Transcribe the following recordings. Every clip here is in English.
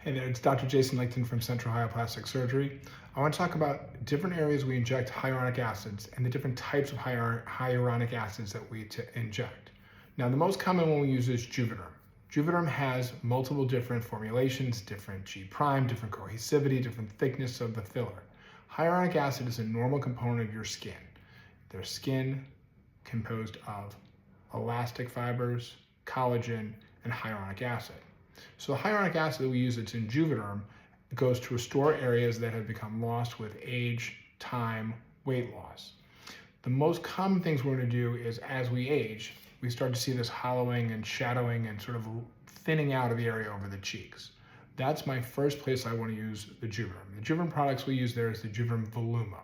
Hey there, it's Dr. Jason Lichten from Central Hyaloplastic Surgery. I want to talk about different areas we inject hyaluronic acids and the different types of hyaluronic acids that we inject. Now, the most common one we use is Juvederm. Juvederm has multiple different formulations, different G prime, different cohesivity, different thickness of the filler. Hyaluronic acid is a normal component of your skin. There's skin composed of elastic fibers, collagen, and hyaluronic acid. So the hyaluronic acid that we use that's in Juvederm goes to restore areas that have become lost with age, time, weight loss. The most common things we're going to do is as we age, we start to see this hollowing and shadowing and sort of thinning out of the area over the cheeks. That's my first place I want to use the Juvederm. The Juvederm products we use there is the Juvederm Voluma.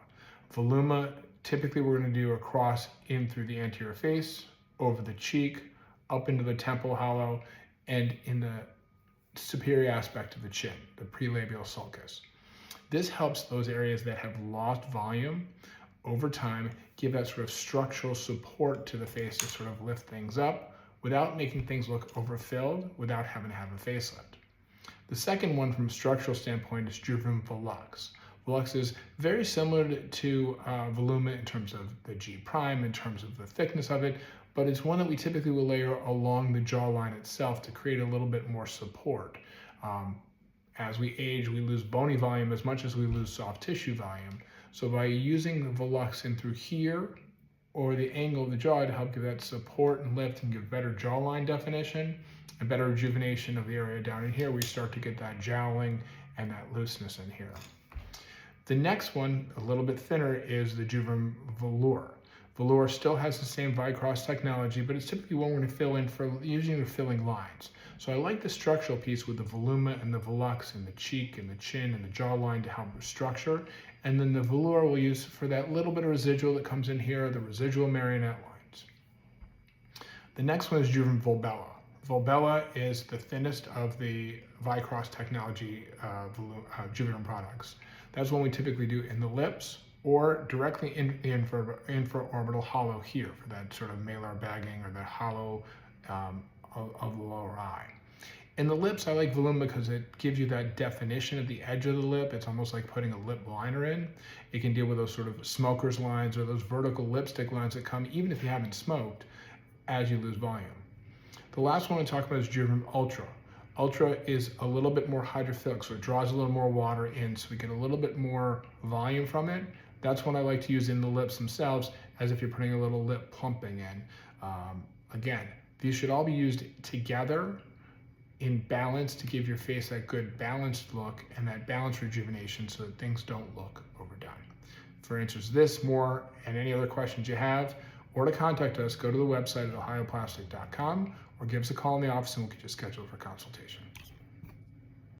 Voluma, typically we're going to do across in through the anterior face, over the cheek, up into the temple hollow, and in the superior aspect of the chin, the prelabial sulcus. This helps those areas that have lost volume over time give that sort of structural support to the face to sort of lift things up without making things look overfilled, without having to have a facelift. The second one from a structural standpoint is Juvederm Volux. Volux is very similar to Voluma in terms of the G prime, in terms of the thickness of it, but it's one that we typically will layer along the jawline itself to create a little bit more support. As we age, we lose bony volume as much as we lose soft tissue volume. So by using the Volux in through here or the angle of the jaw to help give that support and lift and give better jawline definition and better rejuvenation of the area down in here, we start to get that jowling and that looseness in here. The next one, a little bit thinner, is the Juvederm Velour. Velour still has the same Vicross technology, but it's typically one we're going to fill in for using the filling lines. So I like the structural piece with the Voluma and the Volux in the cheek and the chin and the jawline to help structure. And then the Velour we'll use for that little bit of residual that comes in here, the residual marionette lines. The next one is Juvederm Volbella. Volbella is the thinnest of the Vicross technology Juvederm products. That's one we typically do in the lips or directly in the infraorbital hollow here for that sort of malar bagging or the hollow of the lower eye. In the lips, I like Voluma because it gives you that definition at the edge of the lip. It's almost like putting a lip liner in. It can deal with those sort of smoker's lines or those vertical lipstick lines that come even if you haven't smoked as you lose volume. The last one I want to talk about is Juvederm Ultra. Ultra is a little bit more hydrophilic, so it draws a little more water in, so we get a little bit more volume from it. That's one I like to use in the lips themselves, as if you're putting a little lip plumping in. Again, these should all be used together in balance to give your face that good balanced look and that balanced rejuvenation so that things don't look overdone. For answers to this, more, and any other questions you have, or to contact us, go to the website at ohioplastic.com or give us a call in the office and we can just schedule for consultation.